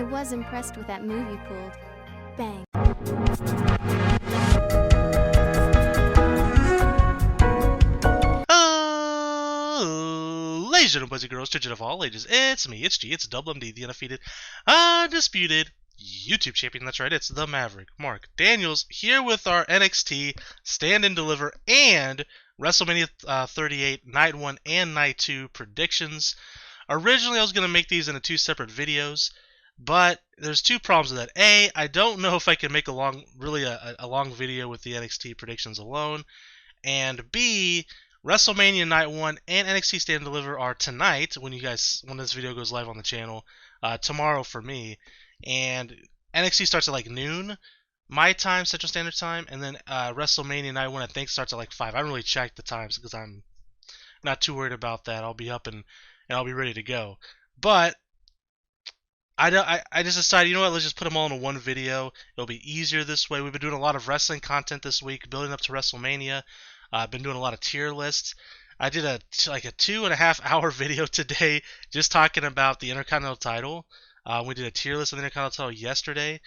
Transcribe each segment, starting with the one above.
I was impressed with that move you pulled. Bang. Ladies and boys and girls, children of all ages, it's me, it's G, it's Double MD, the undefeated, undisputed YouTube champion. That's right, it's the Maverick, Mark Daniels, here with our NXT Stand and Deliver and WrestleMania 38 Night 1 and Night 2 predictions. Originally, I was going to make these into two separate videos, but there's two problems with that. A, I don't know if I can make a long video with the NXT predictions alone, and B, WrestleMania Night 1 and NXT Stand and Deliver are tonight when this video goes live on the channel, tomorrow for me, and NXT starts at like noon my time, Central Standard Time, and then WrestleMania Night 1 I think starts at like 5. I haven't really checked the times because I'm not too worried about that. I'll be up and I'll be ready to go. But I just decided, you know what, let's just put them all into one video. It'll be easier this way. We've been doing a lot of wrestling content this week, building up to WrestleMania. I've been doing a lot of tier lists. I did a 2.5 hour video today just talking about the Intercontinental title. We did a tier list of the Intercontinental title yesterday.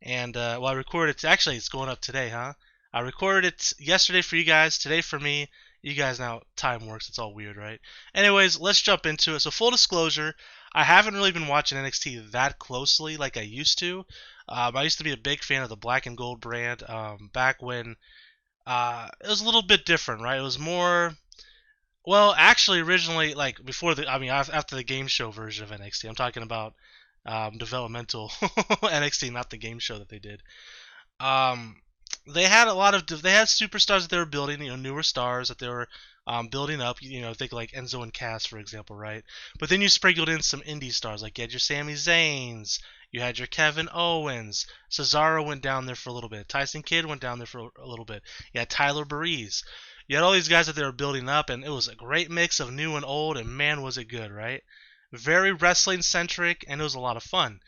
And, well, I recorded it. Actually, it's going up today, huh? I recorded it yesterday for you guys, today for me. You guys now, time works. It's all weird, right? Anyways, let's jump into it. So, full disclosure, I haven't really been watching NXT that closely like I used to. I used to be a big fan of the Black and Gold brand back when it was a little bit different, right? It was more, well, actually, originally, like before after the game show version of NXT. I'm talking about developmental NXT, not the game show that they did. They had superstars that they were building, newer stars that they were building up. Think like Enzo and Cass, for example, right? But then you sprinkled in some indie stars, like you had your Sami Zayns, you had your Kevin Owens, Cesaro went down there for a little bit, Tyson Kidd went down there for a little bit. You had Tyler Breeze. You had all these guys that they were building up, and it was a great mix of new and old, and man, was it good, right? Very wrestling centric, and it was a lot of fun.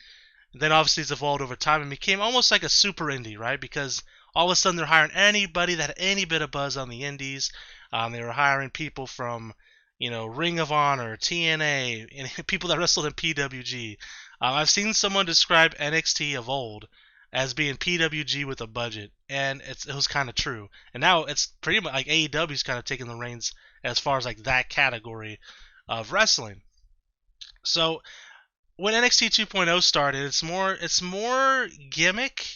And then obviously it's evolved over time and became almost like a super indie, right? Because all of a sudden they're hiring anybody that had any bit of buzz on the indies. They were hiring people from, Ring of Honor, TNA, and people that wrestled in PWG. I've seen someone describe NXT of old as being PWG with a budget, and it was kind of true. And now it's pretty much like AEW's kind of taking the reins as far as like that category of wrestling. So when NXT 2.0 started, it's more gimmick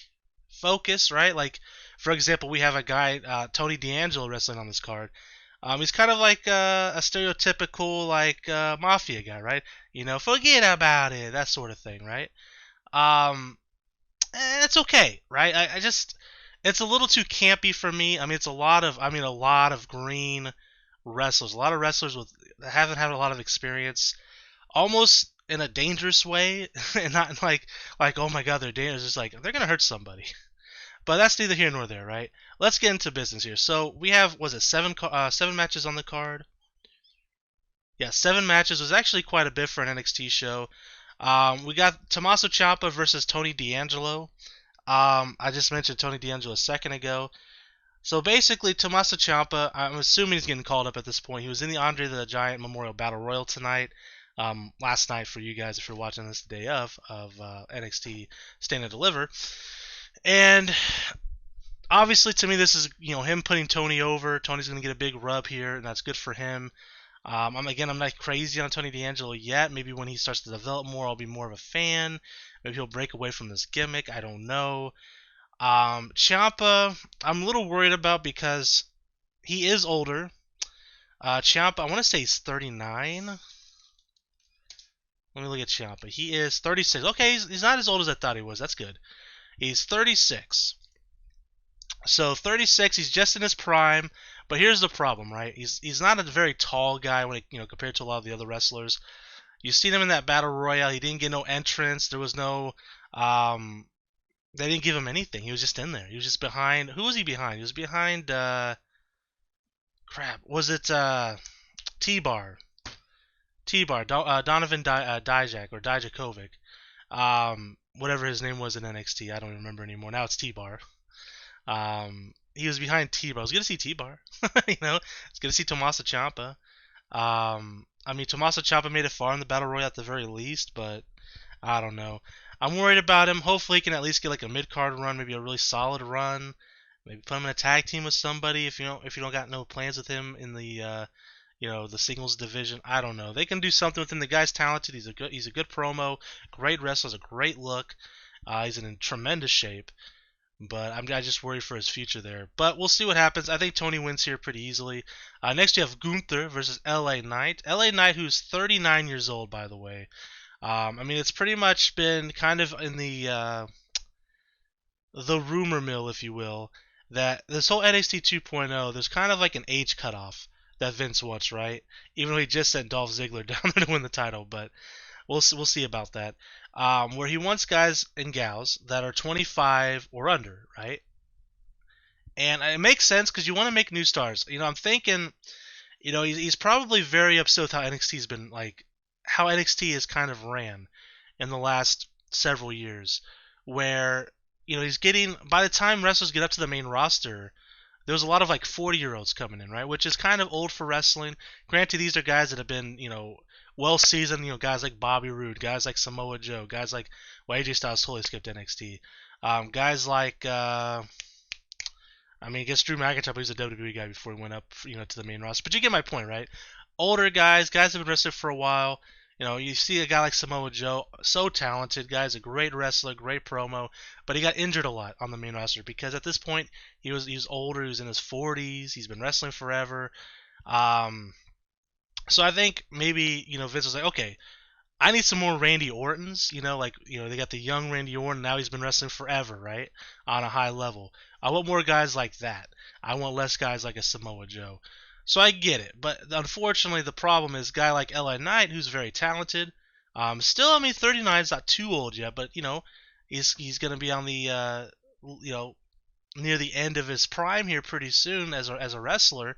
focused, right? Like, for example, we have a guy, Tony D'Angelo, wrestling on this card. He's kind of like a stereotypical like mafia guy, right? Forget about it, that sort of thing, right? It's okay, right? It's a little too campy for me. It's a lot of green wrestlers, a lot of wrestlers that haven't had a lot of experience, almost in a dangerous way, and not like oh my god, they're dangerous. It's like they're gonna hurt somebody. But that's neither here nor there, right? Let's get into business here. So we have, seven matches on the card? Yeah, 7 matches. It was actually quite a bit for an NXT show. We got Tommaso Ciampa versus Tony D'Angelo. I just mentioned Tony D'Angelo a second ago. So basically, Tommaso Ciampa, I'm assuming he's getting called up at this point. He was in the Andre the Giant Memorial Battle Royal tonight. Last night for you guys, if you're watching this the day of NXT Stand and Deliver. And obviously, to me, this is him putting Tony over. Tony's going to get a big rub here, and that's good for him. I'm not crazy on Tony D'Angelo yet. Maybe when he starts to develop more, I'll be more of a fan. Maybe he'll break away from this gimmick. I don't know. Ciampa, I'm a little worried about because he is older. Ciampa, I want to say he's 39. Let me look at Ciampa. He is 36. Okay, he's not as old as I thought he was. That's good. He's 36. So 36, he's just in his prime. But here's the problem, right? He's not a very tall guy when compared to a lot of the other wrestlers. You've seen him in that battle royale. He didn't get no entrance. There was no they didn't give him anything. He was just in there. He was just behind. Who was he behind? He was behind was it T-Bar? Donovan Dijak or Dijakovic. Whatever his name was in NXT, I don't remember anymore. Now it's T-Bar. He was behind T-Bar. I was going to see T-Bar. I was going to see Tommaso Ciampa. Tommaso Ciampa made it far in the Battle Royale at the very least, but I don't know. I'm worried about him. Hopefully, he can at least get like a mid-card run, maybe a really solid run. Maybe put him in a tag team with somebody if you don't got no plans with him in the the singles division. I don't know. They can do something with him. The guy's talented. He's a good promo, great wrestler, has a great look. He's in tremendous shape. But I just worry for his future there. But we'll see what happens. I think Tony wins here pretty easily. Next, you have Gunther versus LA Knight. LA Knight, who's 39 years old, by the way. I mean, it's pretty much been kind of in the rumor mill, if you will, that this whole NXT 2.0, there's kind of like an age cutoff that Vince wants, right? Even though he just sent Dolph Ziggler down there to win the title, but we'll see about that. Where he wants guys and gals that are 25 or under, right? And it makes sense because you want to make new stars. I'm thinking, he's probably very upset with how NXT's been, like, how NXT is kind of ran in the last several years, where, he's getting, by the time wrestlers get up to the main roster, there's a lot of like 40-year-olds coming in, right? Which is kind of old for wrestling. Granted, these are guys that have been, well seasoned, guys like Bobby Roode, guys like Samoa Joe, guys like, well, AJ Styles totally skipped NXT. Guys like, I guess Drew McIntyre, but he was a WWE guy before he went up, to the main roster. But you get my point, right? Older guys have been wrestling for a while. You see a guy like Samoa Joe, so talented, guy's a great wrestler, great promo, but he got injured a lot on the main roster because at this point he was older, he was in his 40s, he's been wrestling forever. So I think maybe Vince was like, okay, I need some more Randy Ortons. They got the young Randy Orton, now he's been wrestling forever, right, on a high level. I want more guys like that. I want less guys like a Samoa Joe. So I get it, but unfortunately the problem is a guy like LA Knight, who's very talented. Still, 39 is not too old yet, but he's going to be on the near the end of his prime here pretty soon as a wrestler,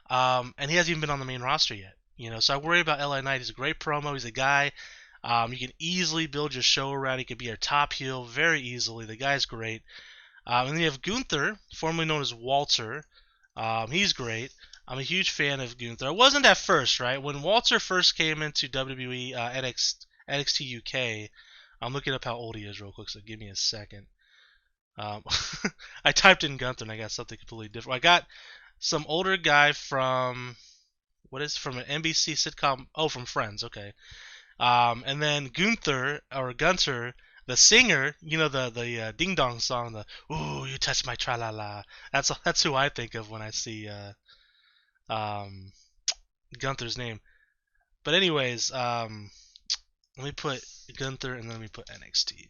and he hasn't even been on the main roster yet. So I worry about LA Knight. He's a great promo. He's a guy you can easily build your show around. He could be your top heel very easily. The guy's great. And then you have Gunther, formerly known as Walter. He's great. I'm a huge fan of Gunther. I wasn't at first, right? When Walter first came into WWE NXT UK, I'm looking up how old he is real quick, so give me a second. I typed in Gunther and I got something completely different. I got some older guy from an NBC sitcom. Oh, from Friends. Okay. And then Gunther, the singer, the Ding Dong song, the "Ooh, you touch my tra la la." That's who I think of when I see Gunther's name. But anyways, let me put Gunther and then let me put NXT.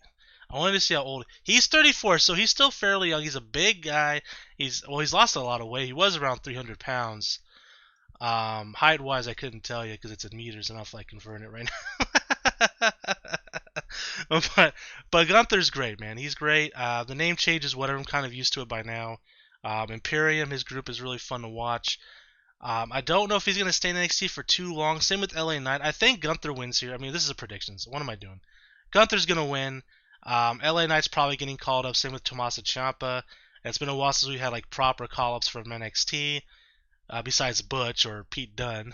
I wanted to see how old he's. 34, so he's still fairly young. He's a big guy. He's lost a lot of weight. He was around 300 pounds. Height wise, I couldn't tell you because it's in meters and I'll like convert it right now. but Gunther's great, man. He's great. The name change is whatever. I'm kind of used to it by now. Imperium, his group is really fun to watch. I don't know if he's going to stay in NXT for too long. Same with LA Knight. I think Gunther wins here. This is a prediction. So what am I doing? Gunther's going to win. LA Knight's probably getting called up. Same with Tommaso Ciampa. It's been a while since we had like proper call-ups from NXT, besides Butch or Pete Dunne.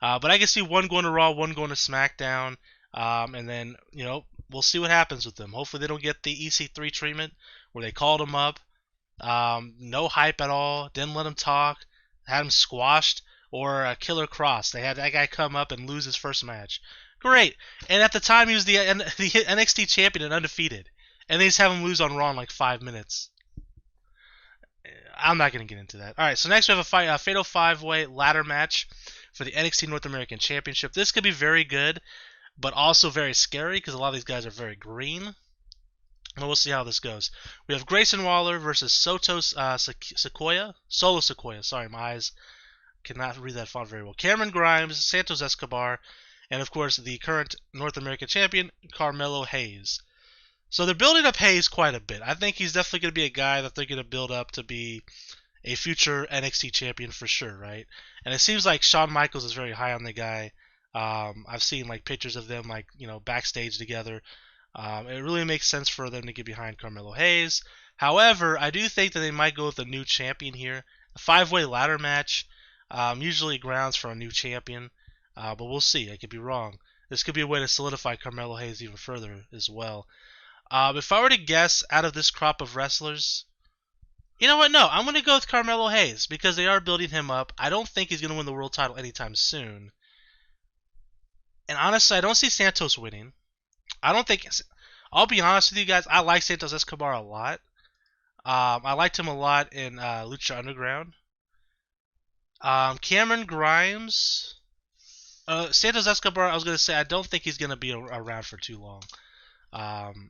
But I can see one going to Raw, one going to SmackDown, and then we'll see what happens with them. Hopefully they don't get the EC3 treatment where they called him up, no hype at all, didn't let him talk, had him squashed, or a Killer Cross. They had that guy come up and lose his first match. Great. And at the time he was the NXT champion and undefeated, and they just have him lose on Raw in like 5 minutes. I'm not going to get into that. All right, so next we have a Fatal 5-Way ladder match for the NXT North American Championship. This could be very good, but also very scary because a lot of these guys are very green. But we'll see how this goes. We have Grayson Waller versus Solo Sequoia. Sorry, my eyes cannot read that font very well. Cameron Grimes, Santos Escobar, and of course the current North American champion, Carmelo Hayes. So they're building up Hayes quite a bit. I think he's definitely going to be a guy that they're going to build up to be a future NXT champion for sure, right? And it seems like Shawn Michaels is very high on the guy. I've seen like pictures of them backstage together. It really makes sense for them to get behind Carmelo Hayes. However, I do think that they might go with a new champion here. A 5-way ladder match usually grounds for a new champion, but we'll see. I could be wrong. this could be a way to solidify Carmelo Hayes even further as well. If I were to guess out of this crop of wrestlers, you know what? No, I'm going to go with Carmelo Hayes because they are building him up. I don't think he's going to win the world title anytime soon. And honestly, I don't see Santos winning. I don't think... I'll be honest with you guys. I like Santos Escobar a lot. I liked him a lot in Lucha Underground. Cameron Grimes... Santos Escobar, I was going to say, I don't think he's going to be around for too long.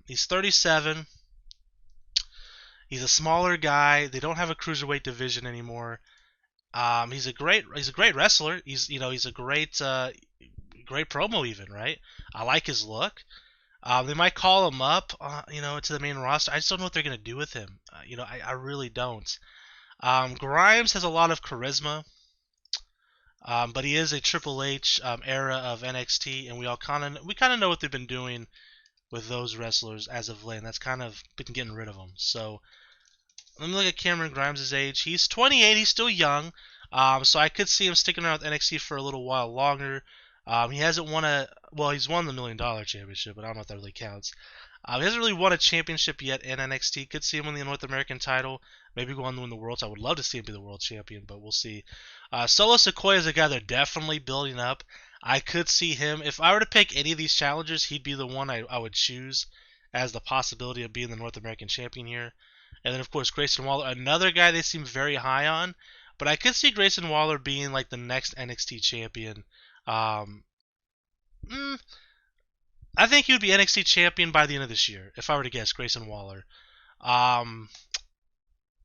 He's 37. He's a smaller guy. They don't have a cruiserweight division anymore. He's a great wrestler. He's a great promo even, right? I like his look. They might call him up, to the main roster. I just don't know what they're gonna do with him. I really don't. Grimes has a lot of charisma, but he is a Triple H era of NXT, and we kind of know what they've been doing with those wrestlers as of late. And that's kind of been getting rid of them. So let me look at Cameron Grimes' age. He's 28. He's still young. So I could see him sticking around with NXT for a little while longer. He hasn't won he's won the $1 Million Championship, but I don't know if that really counts. He hasn't really won a championship yet in NXT. Could see him win the North American title. Maybe go on to win the World. I would love to see him be the World Champion, but we'll see. Solo Sikoa is a guy they're definitely building up. I could see him, if I were to pick any of these challengers, he'd be the one I would choose as the possibility of being the North American Champion here. And then, of course, Grayson Waller, another guy they seem very high on. But I could see Grayson Waller being like the next NXT champion. I think he would be NXT champion by the end of this year, if I were to guess, Grayson Waller.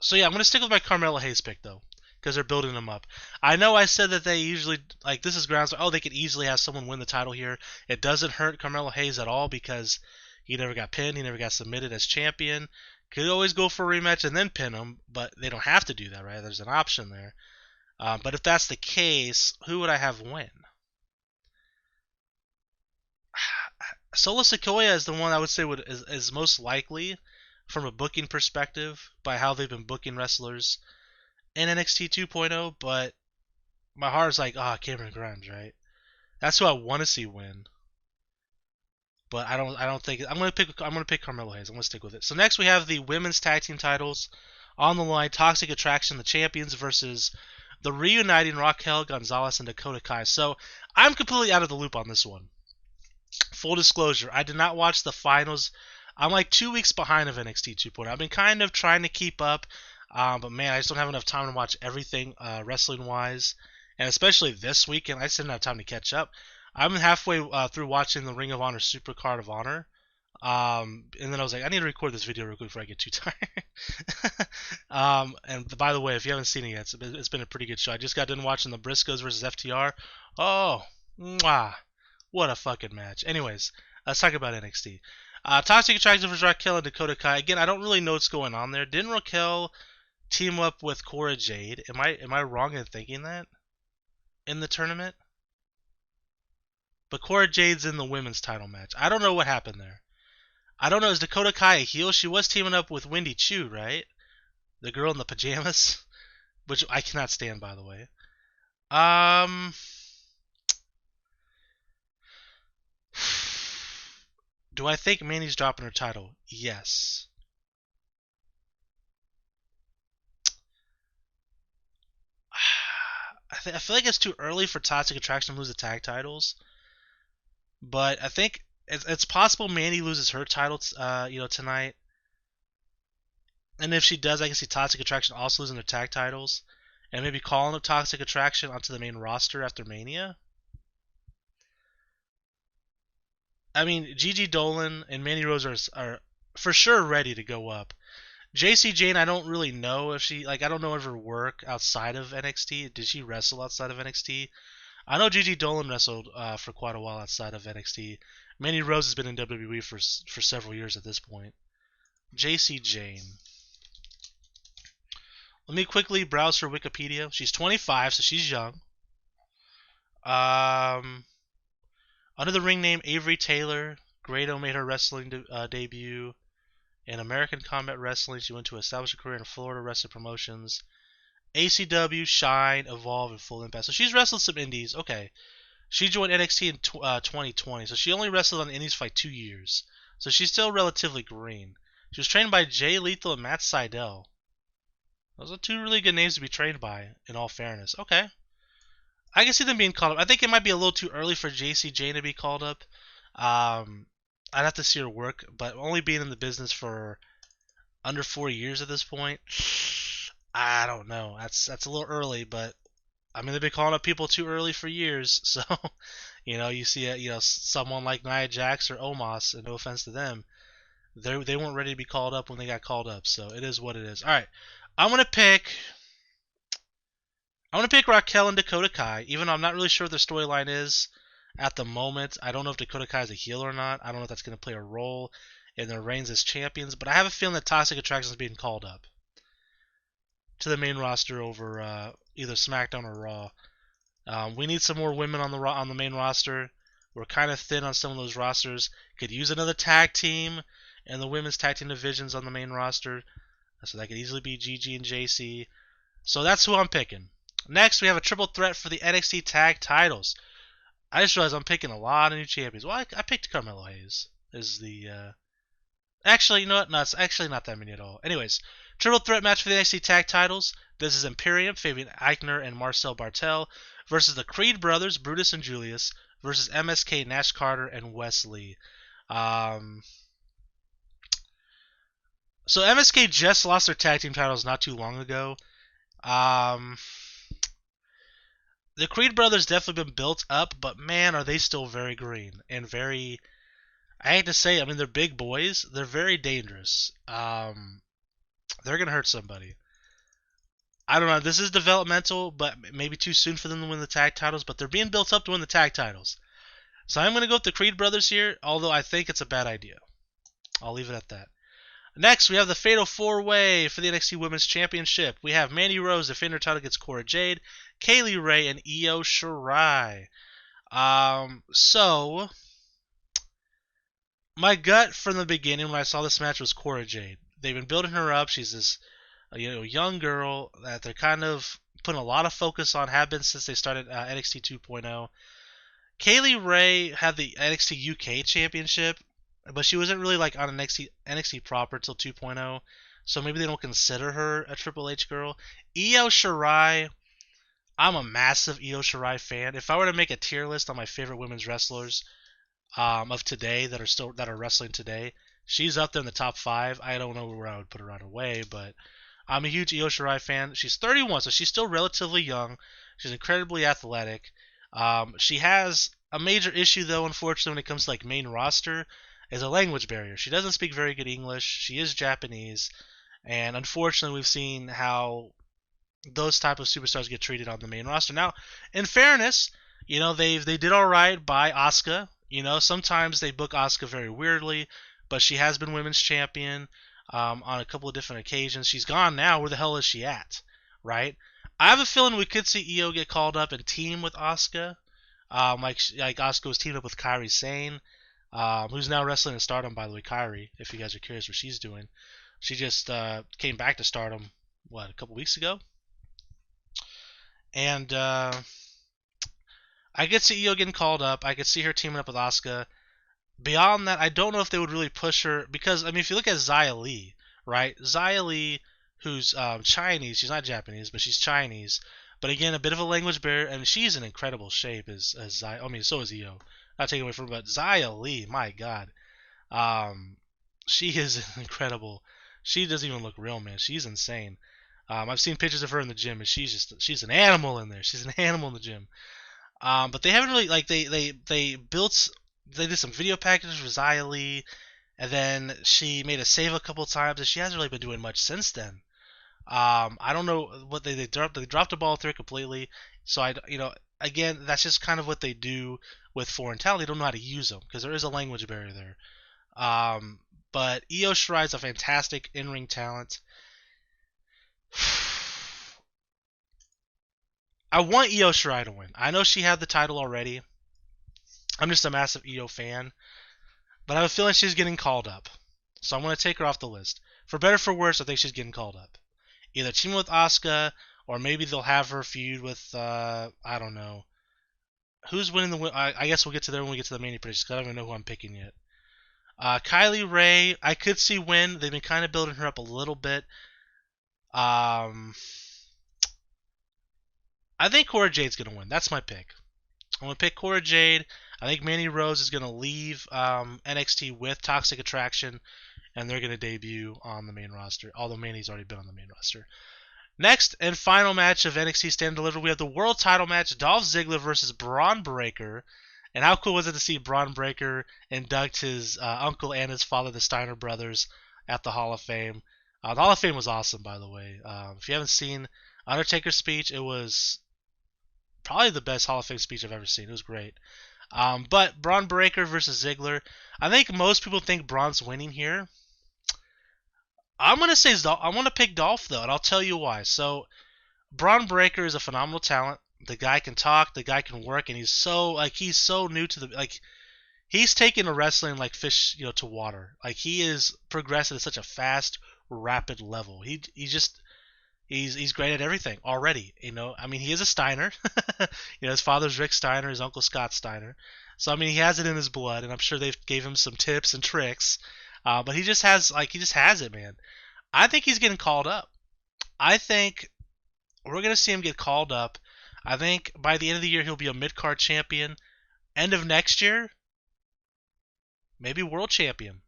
So yeah, I'm going to stick with my Carmelo Hayes pick, though, because they're building him up. I know I said that they usually, this is grounds, they could easily have someone win the title here. It doesn't hurt Carmelo Hayes at all because he never got pinned, he never got submitted as champion. Could always go for a rematch and then pin him, but they don't have to do that, right? There's an option there. But if that's the case, who would I have win? Solo Sikoa is the one I would say is most likely from a booking perspective by how they've been booking wrestlers in NXT 2.0, but my heart is like, Cameron Grimes, right? That's who I want to see win. But I don't think I'm gonna pick Carmelo Hayes. I'm gonna stick with it. So next we have the women's tag team titles on the line. Toxic Attraction, the champions, versus the reuniting Raquel Gonzalez and Dakota Kai. So I'm completely out of the loop on this one. Full disclosure, I did not watch the finals. I'm like 2 weeks behind of NXT 2.0. I've been kind of trying to keep up, but man, I just don't have enough time to watch everything wrestling wise, and especially this weekend, I just didn't have time to catch up. I'm halfway through watching the Ring of Honor Super Card of Honor, and then I was like, I need to record this video real quick before I get too tired. And by the way, if you haven't seen it yet, it's been a pretty good show. I just got done watching the Briscoes versus FTR. Oh, mwah, what a fucking match. Anyways, let's talk about NXT. Toxic Attraction versus Raquel and Dakota Kai. Again, I don't really know what's going on there. Didn't Raquel team up with Cora Jade? Am I wrong in thinking that in the tournament? But Cora Jade's in the women's title match. I don't know what happened there. I don't know. Is Dakota Kai a heel? She was teaming up with Wendy Chu, right? The girl in the pajamas, which I cannot stand, by the way. Do I think Mandy's dropping her title? Yes. I feel like it's too early for Toxic Attraction to lose the tag titles. But I think it's possible Mandy loses her title, tonight. And if she does, I can see Toxic Attraction also losing their tag titles, and maybe calling up Toxic Attraction onto the main roster after Mania. I mean, Gigi Dolan and Mandy Rose are for sure ready to go up. JC Jane, I don't really know if I don't know of her work outside of NXT. Did she wrestle outside of NXT? I know Gigi Dolan wrestled for quite a while outside of NXT. Mandy Rose has been in WWE for several years at this point. JC Jane. Let me quickly browse her Wikipedia. She's 25, so she's young. Under the ring name Avery Taylor, Grado made her wrestling debut. In American Combat Wrestling, she went to establish a career in Florida Wrestling Promotions. ACW, Shine, Evolve, and Full Impact. So she's wrestled some indies. Okay. She joined NXT in 2020, so she only wrestled on the Indies for like 2 years. So she's still relatively green. She was trained by Jay Lethal and Matt Sydal. Those are two really good names to be trained by, in all fairness. Okay. I can see them being called up. I think it might be a little too early for JC Jane to be called up. I'd have to see her work, but only being in the business for under 4 years at this point, I don't know. That's a little early, but I mean they've been calling up people too early for years. So, you see someone like Nia Jax or Omas, and no offense to them, they weren't ready to be called up when they got called up. So it is what it is. All right, I'm gonna pick Raquel and Dakota Kai, even though I'm not really sure what their storyline is at the moment. I don't know if Dakota Kai is a heel or not. I don't know if that's going to play a role in their reigns as champions, but I have a feeling that Toxic Attraction is being called up to the main roster over either SmackDown or Raw. We need some more women on the main roster. We're kind of thin on some of those rosters. Could use another tag team and the women's tag team divisions on the main roster. So that could easily be Gigi and JC. So that's who I'm picking. Next, we have a triple threat for the NXT tag titles. I just realized I'm picking a lot of new champions. Well, I picked Carmelo Hayes as the... Actually, you know what? No, it's actually not that many at all. Anyways, triple threat match for the NXT tag titles. This is Imperium, Fabian Eichner, and Marcel Bartel versus the Creed brothers, Brutus and Julius, versus MSK, Nash Carter, and Wesley. So MSK just lost their tag team titles not too long ago. The Creed brothers definitely been built up, but man, are they still very green and very... I hate to say, I mean, they're big boys. They're very dangerous. They're going to hurt somebody. I don't know. This is developmental, but maybe too soon for them to win the tag titles, but they're being built up to win the tag titles. So I'm going to go with the Creed brothers here, although I think it's a bad idea. I'll leave it at that. Next, we have the Fatal 4-Way for the NXT Women's Championship. We have Mandy Rose defending her title against Cora Jade, Kaylee Ray, and Io Shirai. So, my gut from the beginning when I saw this match was Cora Jade. They've been building her up. She's this young girl that they're kind of putting a lot of focus on, have been since they started NXT 2.0. Kaylee Ray had the NXT UK Championship, but she wasn't really like on NXT proper till 2.0, so maybe they don't consider her a Triple H girl. Io Shirai, I'm a massive Io Shirai fan. If I were to make a tier list on my favorite women's wrestlers of today that are wrestling today, she's up there in the top 5. I don't know where I would put her right away, but I'm a huge Io Shirai fan. She's 31, so she's still relatively young. She's incredibly athletic. She has a major issue though, unfortunately, when it comes to like main roster, is a language barrier. She doesn't speak very good English. She is Japanese, and unfortunately, we've seen how those type of superstars get treated on the main roster. Now, in fairness, they did all right by Asuka. Sometimes they book Asuka very weirdly, but she has been women's champion on a couple of different occasions. She's gone now. Where the hell is she at? Right? I have a feeling we could see Io get called up and team with Asuka. Like Asuka was teamed up with Kairi Sane, who's now wrestling in Stardom, by the way. Kairi, if you guys are curious what she's doing. She just came back to Stardom, a couple weeks ago? And I could see Io getting called up. I could see her teaming up with Asuka. Beyond that, I don't know if they would really push her, because, I mean, if you look at Xia Li, right? Xia Li, who's Chinese, she's not Japanese, but she's Chinese. But again, a bit of a language barrier, and she's in incredible shape as Xia. I mean, so is Io. Not taking away from her, but Xia Li, my God. She is incredible. She doesn't even look real, man. She's insane. I've seen pictures of her in the gym, and she's an animal in there. She's an animal in the gym. But they haven't really, like, they did some video packages for Xia Li, and then she made a save a couple times, and she hasn't really been doing much since then. I don't know what they dropped the ball through it completely. So again, that's just kind of what they do with foreign talent. They don't know how to use them because there is a language barrier there. But Io Shirai is a fantastic in-ring talent. I want Io Shirai to win. I know she had the title already. I'm just a massive Io fan, but I have a feeling she's getting called up. So I'm going to take her off the list. For better or for worse, I think she's getting called up. Either team with Asuka, or maybe they'll have her feud with, I don't know, Who's winning the? I guess we'll get to there when we get to the Mania predictions, because I don't even know who I'm picking yet. Kylie Ray, I could see win. They've been kind of building her up a little bit. I think Cora Jade's gonna win. That's my pick. I'm gonna pick Cora Jade. I think Mandy Rose is gonna leave NXT with Toxic Attraction, and they're gonna debut on the main roster. Although Mandy's already been on the main roster. Next and final match of NXT Stand and Deliver, we have the world title match: Dolph Ziggler versus Braun Breaker. And how cool was it to see Braun Breaker induct his uncle and his father, the Steiner brothers, at the Hall of Fame? The Hall of Fame was awesome, by the way. If you haven't seen Undertaker's speech, it was probably the best Hall of Fame speech I've ever seen. It was great. But Braun Breaker versus Ziggler, I think most people think Braun's winning here. I'm gonna pick Dolph though, and I'll tell you why. So Braun Breaker is a phenomenal talent. The guy can talk, the guy can work, and he's so new to the he's taken to wrestling like fish, to water. Like he is progressing at such a fast, rapid level. He's great at everything already. I mean, he is a Steiner. His father's Rick Steiner, his uncle Scott Steiner. So I mean, he has it in his blood, and I'm sure they gave him some tips and tricks. But he just has it, man. I think he's getting called up. I think we're gonna see him get called up. I think by the end of the year he'll be a mid-card champion. End of next year, maybe world champion.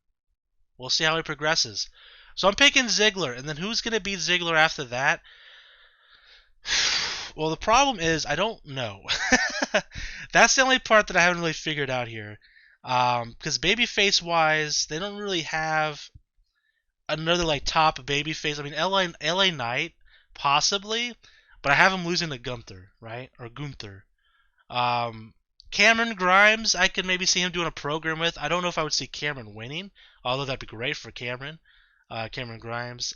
We'll see how he progresses. So I'm picking Ziggler, and then who's gonna beat Ziggler after that? Well, the problem is I don't know. That's the only part that I haven't really figured out here. Because babyface wise, they don't really have another top babyface. I mean, LA Knight possibly, but I have him losing to Gunther, right? Or Gunther. Cameron Grimes, I could maybe see him doing a program with. I don't know if I would see Cameron winning, although that'd be great for Cameron. Cameron Grimes.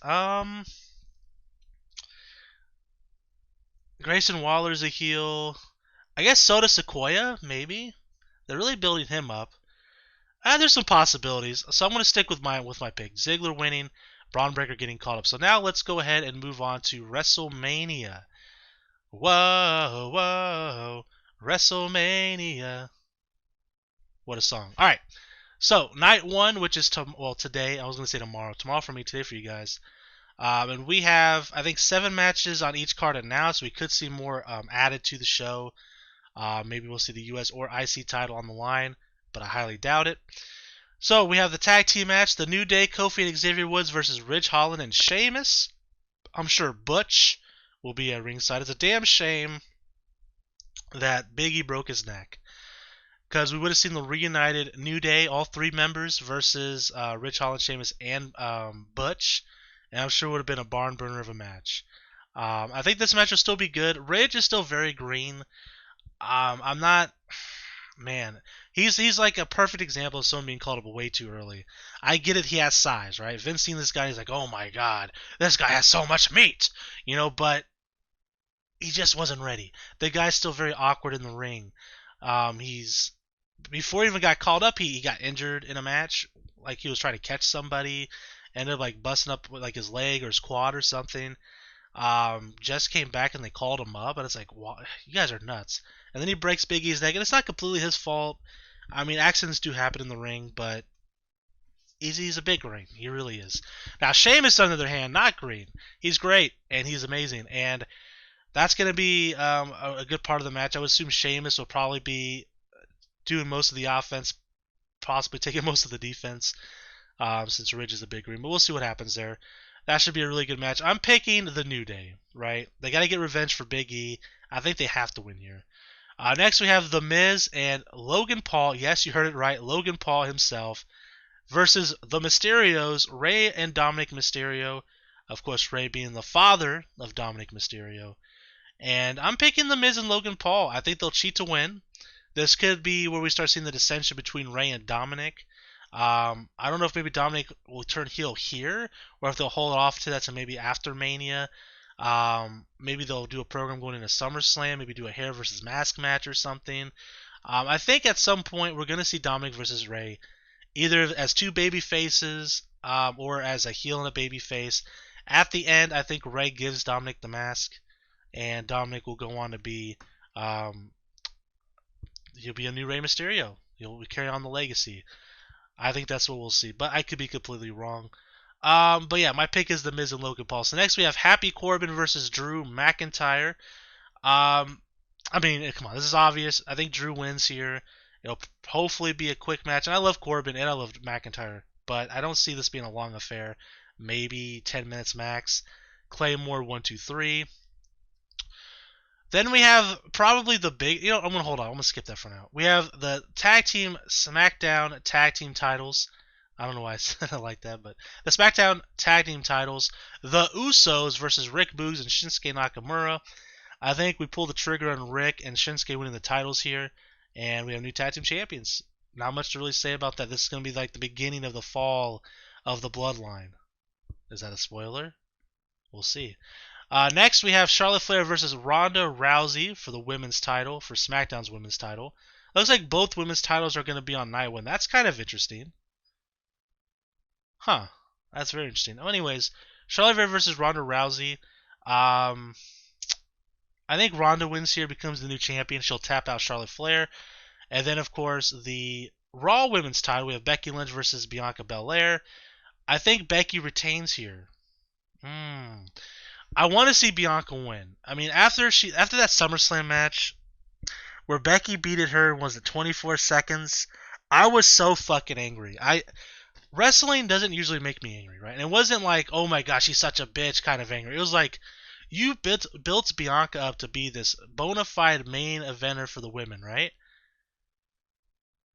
Grayson Waller's a heel. I guess Soda Sequoia, maybe. They're really building him up. There's some possibilities, so I'm going to stick with my pick. Ziggler winning, Braun Breaker getting called up. So now let's go ahead and move on to WrestleMania. Whoa, whoa, WrestleMania. What a song. All right, so night one, which is today. I was going to say tomorrow. Tomorrow for me, today for you guys. And we have, I think, 7 matches on each card announced. We could see more added to the show. Maybe we'll see the US or IC title on the line, but I highly doubt it. So we have the tag team match, the New Day, Kofi and Xavier Woods versus Ridge Holland and Sheamus. I'm sure Butch will be at ringside. It's a damn shame that Big E broke his neck, because we would have seen the reunited New Day, all 3 members, versus Ridge Holland, Sheamus, and Butch, and I'm sure it would have been a barn burner of a match. I think this match will still be good. Ridge is still very green. I'm not, man. He's like a perfect example of someone being called up way too early. I get it, he has size, right? Vince seen this guy, he's like, oh my god, this guy has so much meat, but he just wasn't ready. The guy's still very awkward in the ring. Before he even got called up, he got injured in a match. Like he was trying to catch somebody, ended up busting up his leg or his quad or something. Just came back and they called him up, and it's like, wow, you guys are nuts. And then he breaks Big E's neck, and it's not completely his fault. I mean, accidents do happen in the ring, but he's a big ring. He really is. Now, Sheamus, on the other hand, not green. He's great, and he's amazing, and that's going to be a good part of the match. I would assume Sheamus will probably be doing most of the offense, possibly taking most of the defense, since Ridge is a big green. But we'll see what happens there. That should be a really good match. I'm picking the New Day, right? They got to get revenge for Big E. I think they have to win here. Next, we have The Miz and Logan Paul. Yes, you heard it right. Logan Paul himself versus the Mysterios, Rey and Dominic Mysterio. Of course, Rey being the father of Dominic Mysterio. And I'm picking The Miz and Logan Paul. I think they'll cheat to win. This could be where we start seeing the dissension between Rey and Dominic. I don't know if maybe Dominic will turn heel here, or if they'll hold off to that to maybe after Mania. Maybe they'll do a program going into SummerSlam, maybe do a hair versus mask match or something. I think at some point we're going to see Dominic versus Rey, either as 2 baby faces or as a heel and a baby face. At the end, I think Rey gives Dominic the mask, and Dominic will go on to be he'll be a new Rey Mysterio. He'll carry on the legacy. I think that's what we'll see, but I could be completely wrong. But yeah, my pick is The Miz and Logan Paul. So next we have Happy Corbin versus Drew McIntyre. I mean, come on, this is obvious. I think Drew wins here. It'll hopefully be a quick match. And I love Corbin and I love McIntyre, but I don't see this being a long affair. Maybe 10 minutes max. Claymore 1, 2, 3. Then we have probably the big. I'm gonna hold on. I'm gonna skip that for now. We have the tag team SmackDown tag team titles. I don't know why I said it like that, but the SmackDown tag team titles. The Usos versus Rick Boogs and Shinsuke Nakamura. I think we pull the trigger on Rick and Shinsuke winning the titles here, and we have new tag team champions. Not much to really say about that. This is gonna be like the beginning of the fall of the Bloodline. Is that a spoiler? We'll see. Next, we have Charlotte Flair versus Ronda Rousey for the women's title, for SmackDown's women's title. Looks like both women's titles are going to be on night one. That's kind of interesting. Huh. That's very interesting. Anyways, Charlotte Flair versus Ronda Rousey. I think Ronda wins here, becomes the new champion. She'll tap out Charlotte Flair. And then, of course, the Raw women's title, we have Becky Lynch versus Bianca Belair. I think Becky retains here. I want to see Bianca win. I mean, after that SummerSlam match where Becky beated her, was it 24 seconds? I was so fucking angry. Wrestling doesn't usually make me angry, right? And it wasn't like, oh my gosh, she's such a bitch kind of angry. It was like, you built Bianca up to be this bona fide main eventer for the women, right?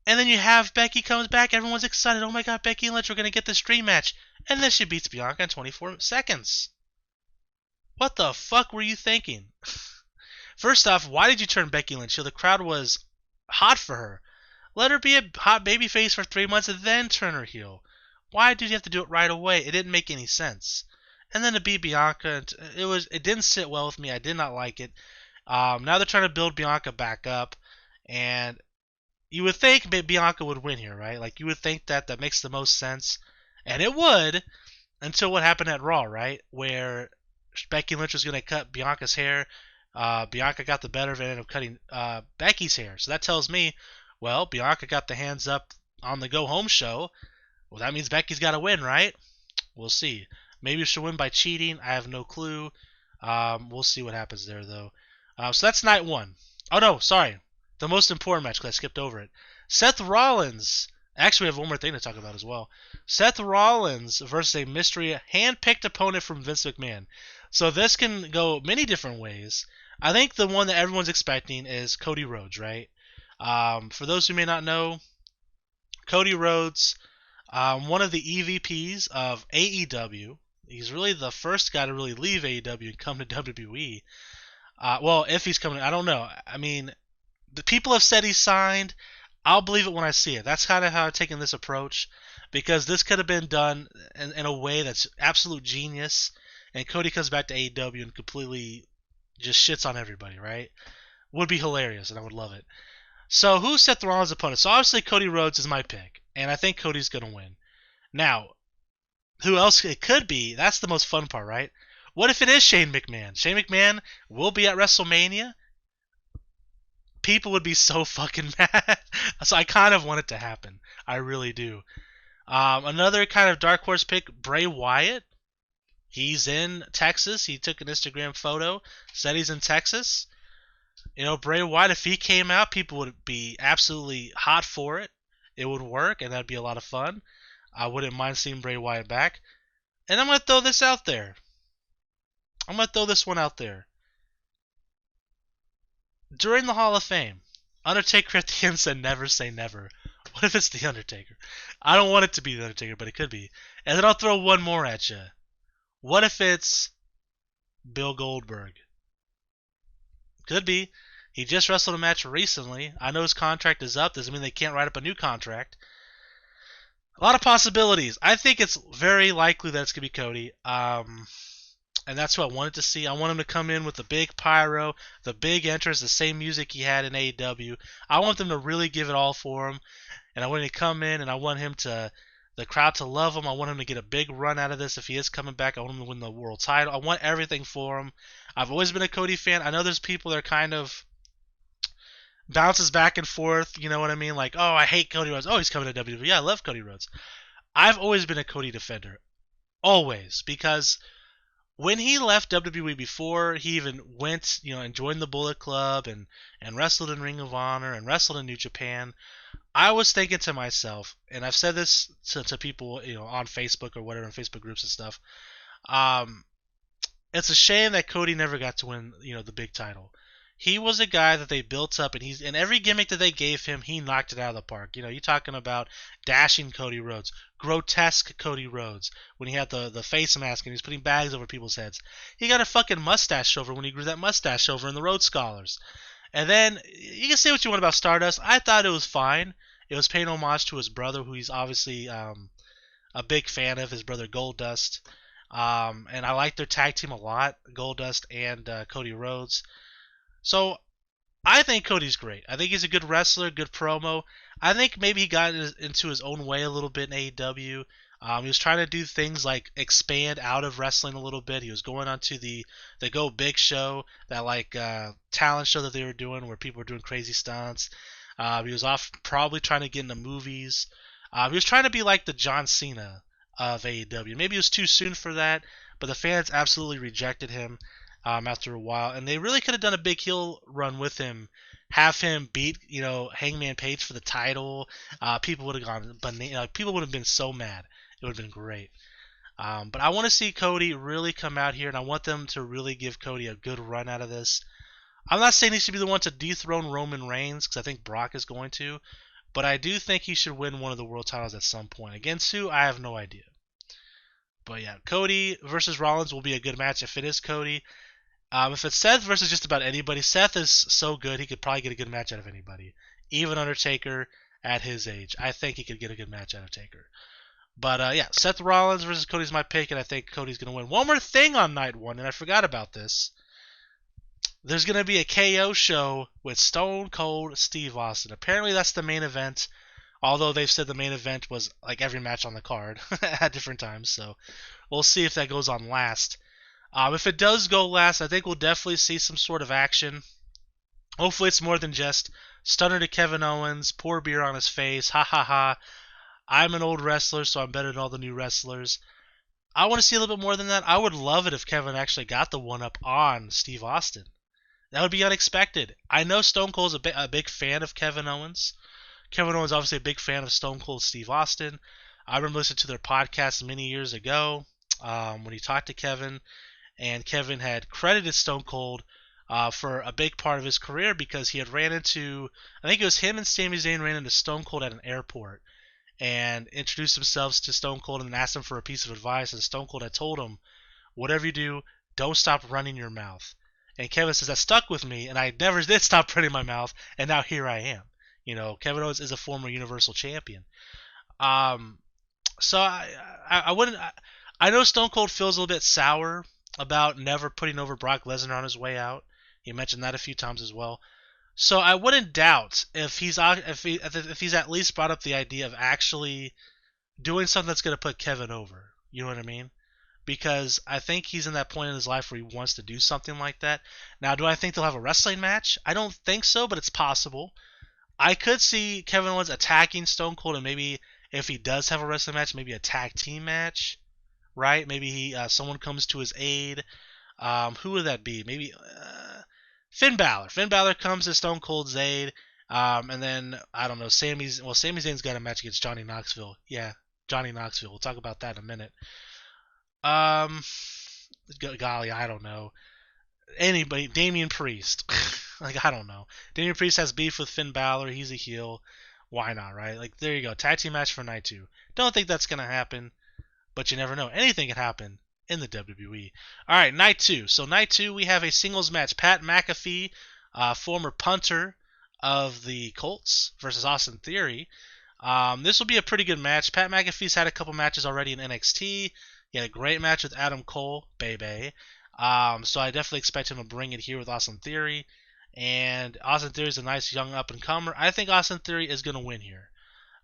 And then you have Becky comes back, everyone's excited. Oh my god, Becky and Lynch are going to get this dream match. And then she beats Bianca in 24 seconds. What the fuck were you thinking? First off, why did you turn Becky Lynch? The crowd was hot for her. Let her be a hot babyface for 3 months and then turn her heel. Why did you have to do it right away? It didn't make any sense. And then to beat Bianca, it didn't sit well with me. I did not like it. Now they're trying to build Bianca back up, and you would think Bianca would win here, right? Like you would think that makes the most sense, and it would, until what happened at Raw, right? Where Becky Lynch was going to cut Bianca's hair. Bianca got the better of it and ended up cutting Becky's hair. So that tells me, well, Bianca got the hands up on the Go Home show. Well, that means Becky's got to win, right? We'll see. Maybe she'll win by cheating. I have no clue. We'll see what happens there, though. So that's night one. Oh, no, sorry. The most important match, because I skipped over it. Seth Rollins. Actually, we have one more thing to talk about as well. Seth Rollins versus a mystery hand-picked opponent from Vince McMahon. So this can go many different ways. I think the one that everyone's expecting is Cody Rhodes, right? For those who may not know, Cody Rhodes, one of the EVPs of AEW. He's really the first guy to really leave AEW and come to WWE. Well, if he's coming, I don't know. I mean, the people have said he's signed. I'll believe it when I see it. That's kind of how I've taken this approach, because this could have been done in a way that's absolute genius, and Cody comes back to AEW and completely just shits on everybody, right? Would be hilarious, and I would love it. So who's Seth Rollins' opponent? So obviously Cody Rhodes is my pick, and I think Cody's going to win. Now, who else it could be? That's the most fun part, right? What if it is Shane McMahon? Shane McMahon will be at WrestleMania. People would be so fucking mad. So I kind of want it to happen. I really do. Another kind of dark horse pick, Bray Wyatt. He's in Texas. He took an Instagram photo, said he's in Texas. You know, Bray Wyatt, if he came out, people would be absolutely hot for it. It would work, and that'd be a lot of fun. I wouldn't mind seeing Bray Wyatt back. And I'm going to throw this out there. I'm going to throw this one out there. During the Hall of Fame, Undertaker at the end said never say never. What if it's The Undertaker? I don't want it to be The Undertaker, but it could be. And then I'll throw one more at you. What if it's Bill Goldberg? Could be. He just wrestled a match recently. I know his contract is up. Doesn't mean they can't write up a new contract. A lot of possibilities. I think it's very likely that it's going to be Cody. And that's what I wanted to see. I want him to come in with the big pyro, the big entrance, the same music he had in AEW. I want them to really give it all for him. And I want him to come in, and I want the crowd to love him. I want him to get a big run out of this if he is coming back. I want him to win the world title. I want everything for him. I've always been a Cody fan. I know there's people that are kind of bounces back and forth. You know what I mean? Like, oh, I hate Cody Rhodes. Oh, he's coming to WWE. I love Cody Rhodes. I've always been a Cody defender, always, because when he left WWE before he even went, and joined the Bullet Club and wrestled in Ring of Honor and wrestled in New Japan, I was thinking to myself, and I've said this to people, on Facebook or whatever, in Facebook groups and stuff. It's a shame that Cody never got to win, the big title. He was a guy that they built up, and he's in every gimmick that they gave him, he knocked it out of the park. You're talking about dashing Cody Rhodes, grotesque Cody Rhodes, when he had the face mask and he was putting bags over people's heads. He got a fucking mustache over when he grew that mustache over in the Rhodes Scholars. And then, you can say what you want about Stardust. I thought it was fine. It was paying homage to his brother, who he's obviously a big fan of, his brother Goldust. And I like their tag team a lot, Goldust and Cody Rhodes. So I think Cody's great. I think he's a good wrestler, good promo. I think maybe he got into his own way a little bit in AEW. He was trying to do things like expand out of wrestling a little bit. He was going on to the Go Big show, that talent show that they were doing where people were doing crazy stunts. He was off probably trying to get into movies. He was trying to be like the John Cena of AEW. Maybe it was too soon for that, but the fans absolutely rejected him after a while, and they really could have done a big heel run with him, have him beat Hangman Page for the title. People would have gone, but people would have been so mad. It would have been great. But I want to see Cody really come out here, and I want them to really give Cody a good run out of this. I'm not saying he should be the one to dethrone Roman Reigns, because I think Brock is going to, but I do think he should win one of the world titles at some point. Against who, I have no idea. But yeah, Cody versus Rollins will be a good match if it is Cody. If it's Seth versus just about anybody, Seth is so good he could probably get a good match out of anybody. Even Undertaker at his age. I think he could get a good match out of Taker. But yeah, Seth Rollins versus Cody's my pick, and I think Cody's going to win. One more thing on night one, and I forgot about this. There's going to be a KO show with Stone Cold Steve Austin. Apparently that's the main event, although they've said the main event was like every match on the card at different times. So we'll see if that goes on last. If it does go last, I think we'll definitely see some sort of action. Hopefully it's more than just stunner to Kevin Owens, pour beer on his face, ha ha ha. I'm an old wrestler, so I'm better than all the new wrestlers. I want to see a little bit more than that. I would love it if Kevin actually got the one-up on Steve Austin. That would be unexpected. I know Stone Cold's a big fan of Kevin Owens. Kevin Owens is obviously a big fan of Stone Cold Steve Austin. I remember listening to their podcast many years ago when he talked to Kevin. And Kevin had credited Stone Cold for a big part of his career because he had ran into, I think it was him and Sami Zayn ran into Stone Cold at an airport and introduced themselves to Stone Cold and asked him for a piece of advice. And Stone Cold had told him, whatever you do, don't stop running your mouth. And Kevin says, that stuck with me, and I never did stop running my mouth, and now here I am. Kevin Owens is a former Universal Champion. So I wouldn't, I know Stone Cold feels a little bit sour about never putting over Brock Lesnar on his way out. He mentioned that a few times as well. So I wouldn't doubt if he's at least brought up the idea of actually doing something that's going to put Kevin over. You know what I mean? Because I think he's in that point in his life where he wants to do something like that. Now, do I think they'll have a wrestling match? I don't think so, but it's possible. I could see Kevin Owens attacking Stone Cold, and maybe if he does have a wrestling match, maybe a tag team match. Right? Maybe someone comes to his aid. Who would that be? Maybe Finn Balor. Finn Balor comes to Stone Cold's aid. And then, I don't know, Sami Zayn's got a match against Johnny Knoxville. Yeah, Johnny Knoxville. We'll talk about that in a minute. Golly, I don't know. Anybody. Damian Priest. I don't know. Damian Priest has beef with Finn Balor. He's a heel. Why not, right? There you go. Tag team match for night 2. Don't think that's going to happen. But you never know. Anything can happen in the WWE. All right, night 2. So night 2, we have a singles match. Pat McAfee, former punter of the Colts, versus Austin Theory. This will be a pretty good match. Pat McAfee's had a couple matches already in NXT. He had a great match with Adam Cole, baby. So I definitely expect him to bring it here with Austin Theory. And Austin Theory is a nice young up-and-comer. I think Austin Theory is going to win here.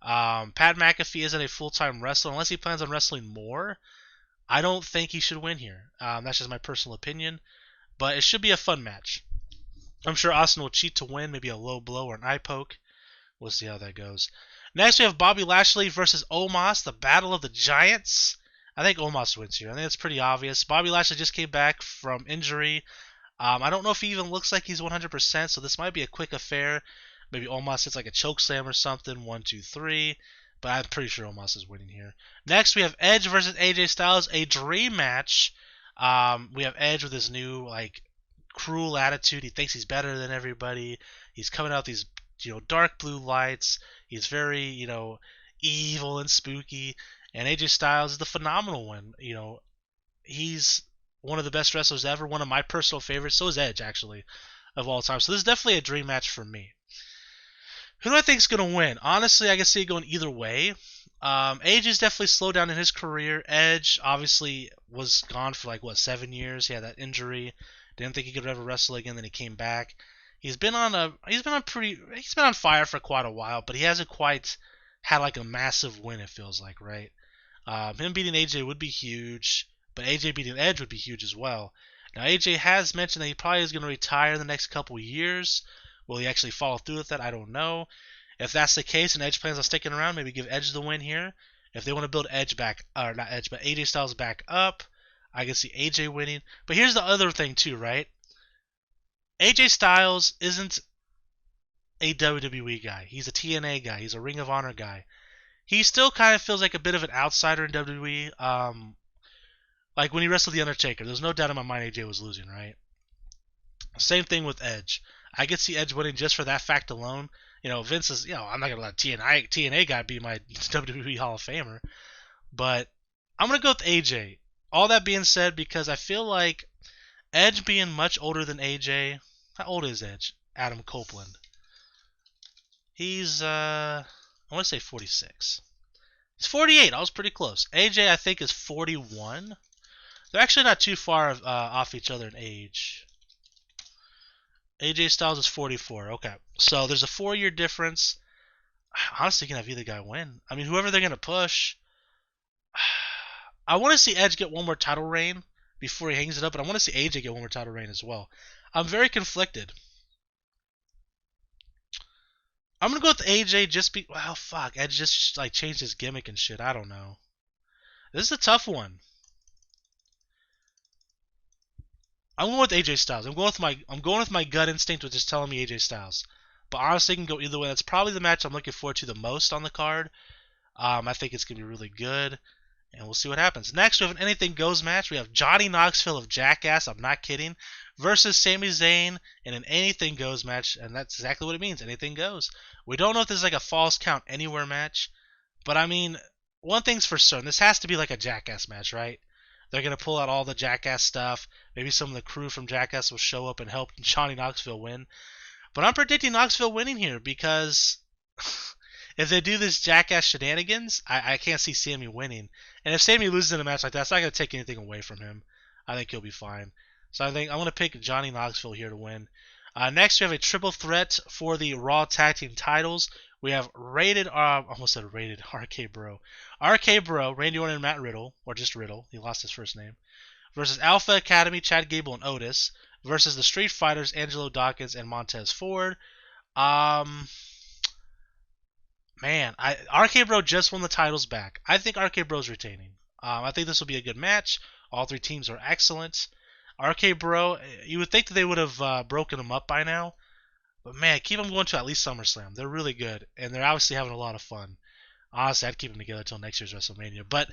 Pat McAfee isn't a full-time wrestler. Unless he plans on wrestling more, I don't think he should win here. That's just my personal opinion. But it should be a fun match. I'm sure Austin will cheat to win, maybe a low blow or an eye poke. We'll see how that goes. Next, we have Bobby Lashley versus Omas, the Battle of the Giants. I think Omas wins here. I think it's pretty obvious. Bobby Lashley just came back from injury. I don't know if he even looks like he's 100%, so this might be a quick affair. Maybe Omas hits like a choke slam or something. 1, 2, 3. But I'm pretty sure Omas is winning here. Next, we have Edge versus AJ Styles, a dream match. We have Edge with his new cruel attitude. He thinks he's better than everybody. He's coming out these dark blue lights. He's very evil and spooky. And AJ Styles is the phenomenal one. He's one of the best wrestlers ever. One of my personal favorites. So is Edge, actually, of all time. So this is definitely a dream match for me. Who do I think is going to win? Honestly, I can see it going either way. AJ is definitely slowed down in his career. Edge obviously was gone for 7 years. He had that injury. Didn't think he could ever wrestle again. Then he came back. He's been on fire for quite a while, but he hasn't quite had a massive win. It feels like, right? Him beating AJ would be huge, but AJ beating Edge would be huge as well. Now AJ has mentioned that he probably is going to retire in the next couple of years. Will he actually follow through with that? I don't know. If that's the case and Edge plans on sticking around, maybe give Edge the win here. If they want to build Edge back, or not Edge, but AJ Styles back up, I can see AJ winning. But here's the other thing too, right? AJ Styles isn't a WWE guy. He's a TNA guy. He's a Ring of Honor guy. He still kind of feels like a bit of an outsider in WWE. Like when he wrestled The Undertaker, there's no doubt in my mind AJ was losing, right? Same thing with Edge. I could see Edge winning just for that fact alone. Vince is, I'm not going to let TNA guy be my WWE Hall of Famer. But I'm going to go with AJ. All that being said, because I feel like Edge being much older than AJ. How old is Edge? Adam Copeland. He's, I want to say 46. He's 48. I was pretty close. AJ, I think, is 41. They're actually not too far off each other in age. AJ Styles is 44. Okay. So there's a 4-year difference. Honestly, you can have either guy win. I mean, whoever they're going to push. I want to see Edge get one more title reign before he hangs it up, but I want to see AJ get one more title reign as well. I'm very conflicted. I'm going to go with AJ well, fuck. Edge just changed his gimmick and shit. I don't know. This is a tough one. I'm going with AJ Styles. I'm going with my gut instinct, which is telling me AJ Styles. But honestly, it can go either way. That's probably the match I'm looking forward to the most on the card. I think it's going to be really good. And we'll see what happens. Next, we have an Anything Goes match. We have Johnny Knoxville of Jackass, I'm not kidding, versus Sami Zayn in an Anything Goes match. And that's exactly what it means. Anything goes. We don't know if this is a false count anywhere match. But I mean, one thing's for certain. This has to be a Jackass match, right? They're going to pull out all the Jackass stuff. Maybe some of the crew from Jackass will show up and help Johnny Knoxville win. But I'm predicting Knoxville winning here because if they do this Jackass shenanigans, I can't see Sami winning. And if Sami loses in a match like that, it's not going to take anything away from him. I think he'll be fine. So I think I'm going to pick Johnny Knoxville here to win. Next, we have a triple threat for the Raw Tag Team titles. We have almost said rated, RK Bro. RK Bro, Randy Orton and Matt Riddle, or just Riddle, he lost his first name, versus Alpha Academy, Chad Gable and Otis, versus the Street Fighters, Angelo Dawkins and Montez Ford. Man, RK Bro just won the titles back. I think RK Bro's retaining. I think this will be a good match. All three teams are excellent. RK Bro, you would think that they would have broken them up by now. But man, keep them going to at least SummerSlam. They're really good, and they're obviously having a lot of fun. Honestly, I'd keep them together until next year's WrestleMania. But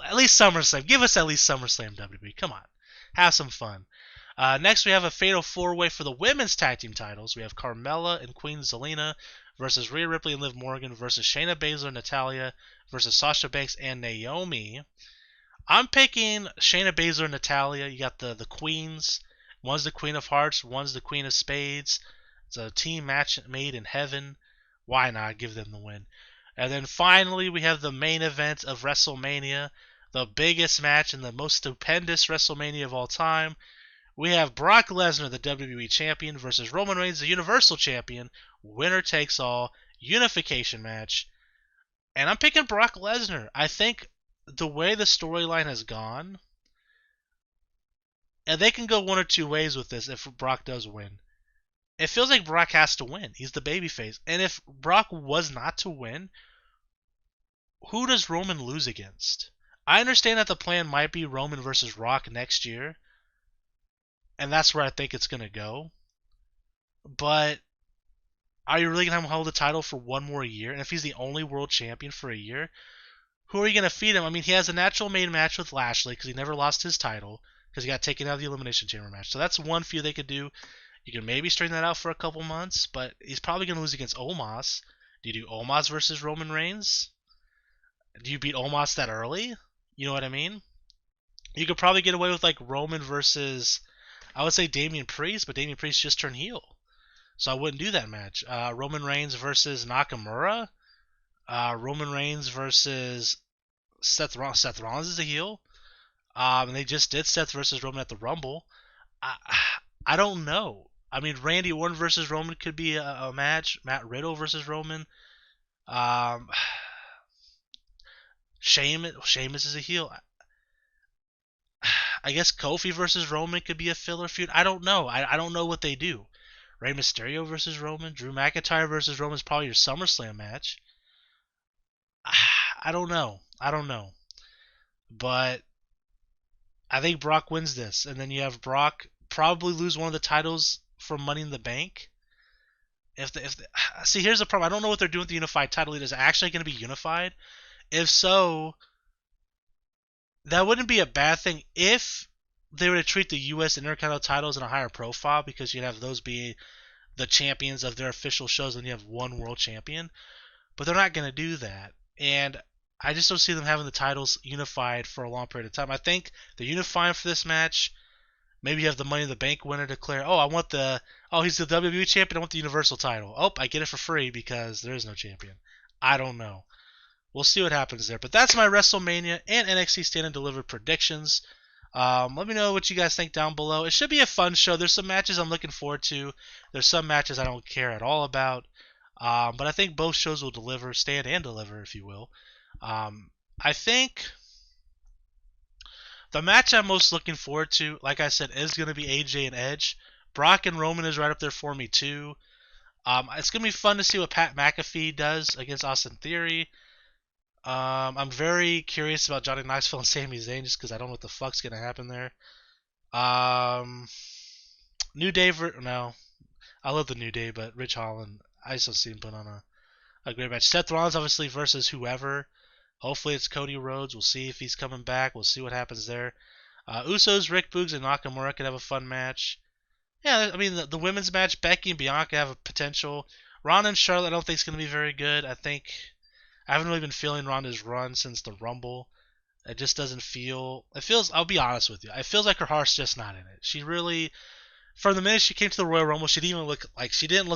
at least SummerSlam. Give us at least SummerSlam, WWE. Come on. Have some fun. Next, we have a Fatal 4-Way for the Women's Tag Team titles. We have Carmella and Queen Zelina versus Rhea Ripley and Liv Morgan versus Shayna Baszler and Natalya versus Sasha Banks and Naomi. I'm picking Shayna Baszler and Natalya. You got the Queens. One's the Queen of Hearts. One's the Queen of Spades. It's a team match made in heaven. Why not give them the win? And then finally, we have the main event of WrestleMania, the biggest match and the most stupendous WrestleMania of all time. We have Brock Lesnar, the WWE Champion, versus Roman Reigns, the Universal Champion. Winner takes all. Unification match. And I'm picking Brock Lesnar. I think the way the storyline has gone, and they can go one or two ways with this if Brock does win. it feels like Brock has to win. He's the babyface. And if Brock was not to win, who does Roman lose against? I understand that the plan might be Roman versus Rock next year, and that's where I think it's going to go. But are you really going to have him hold the title for one more year? And if he's the only world champion for a year, who are you going to feed him? I mean, he has a natural main match with Lashley because he never lost his title because he got taken out of the Elimination Chamber match. So that's one feud they could do. You can maybe straighten that out for a couple months, but he's probably going to lose against Omas. Do you do Omas versus Roman Reigns? Do you beat Omas that early? You know what I mean? You could probably get away with like Roman versus, I would say Damian Priest, but Damian Priest just turned heel. So I wouldn't do that match. Roman Reigns versus Nakamura. Roman Reigns versus Seth Rollins. Seth Rollins is a heel. And they just did Seth versus Roman at the Rumble. I don't know. I mean, Randy Orton versus Roman could be a match. Matt Riddle versus Roman. Sheamus is a heel. I guess Kofi versus Roman could be a filler feud. I don't know. I don't know what they do. Rey Mysterio versus Roman. Drew McIntyre versus Roman is probably your SummerSlam match. I don't know. But I think Brock wins this. And then you have Brock probably lose one of the titles from Money in the Bank. See, here's the problem. I don't know what they're doing with the unified title. Is it actually going to be unified? If so, that wouldn't be a bad thing if they were to treat the U.S. Intercontinental titles in a higher profile, because you'd have those be the champions of their official shows and you have one world champion. But they're not going to do that. And I just don't see them having the titles unified for a long period of time. I think they're unifying for this match. Maybe you have the Money in the Bank winner declare, he's the WWE champion, I want the Universal title. Oh, I get it for free because there is no champion. I don't know. We'll see what happens there. But that's my WrestleMania and NXT Stand and Deliver predictions. Let me know what you guys think down below. It should be a fun show. There's some matches I'm looking forward to. There's some matches I don't care at all about. But I think both shows will deliver, stand and deliver, if you will. I think the match I'm most looking forward to, like I said, is going to be AJ and Edge. Brock and Roman is right up there for me, too. It's going to be fun to see what Pat McAfee does against Austin Theory. I'm very curious about Johnny Knoxville and Sami Zayn just because I don't know what the fuck's going to happen there. New Day, no. I love the New Day, but Rich Holland, I just don't see him put on a great match. Seth Rollins, obviously, versus whoever. Hopefully it's Cody Rhodes. We'll see if he's coming back. We'll see what happens there. Usos, Rick Boogs, and Nakamura could have a fun match. Yeah, I mean, the women's match, Becky and Bianca have a potential. Ronda and Charlotte, I don't think is going to be very good. I haven't really been feeling Ronda's run since the Rumble. It just doesn't feel... I'll be honest with you. It feels like her heart's just not in it. She really... From the minute she came to the Royal Rumble, she didn't look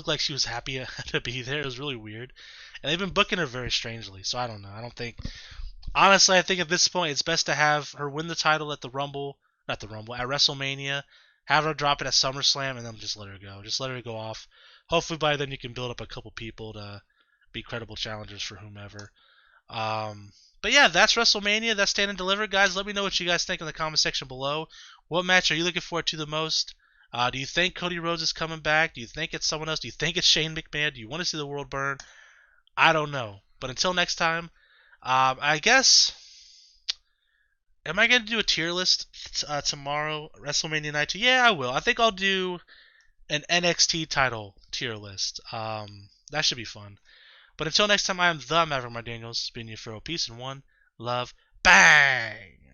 like she was happy to be there. It was really weird. And they've been booking her very strangely, so I don't know. Honestly, I think at this point it's best to have her win the title at at WrestleMania, have her drop it at SummerSlam, and then just let her go. Just let her go off. Hopefully by then you can build up a couple people to be credible challengers for whomever. But yeah, that's WrestleMania. That's Stand and Deliver, guys. Let me know what you guys think in the comment section below. What match are you looking forward to the most? Do you think Cody Rhodes is coming back? Do you think it's someone else? Do you think it's Shane McMahon? Do you want to see the world burn? I don't know. But until next time, I guess... Am I going to do a tier list tomorrow, WrestleMania Night 2? Yeah, I will. I think I'll do an NXT title tier list. That should be fun. But until next time, I am the Maverick Daniels, being you for peace and one love. Bang!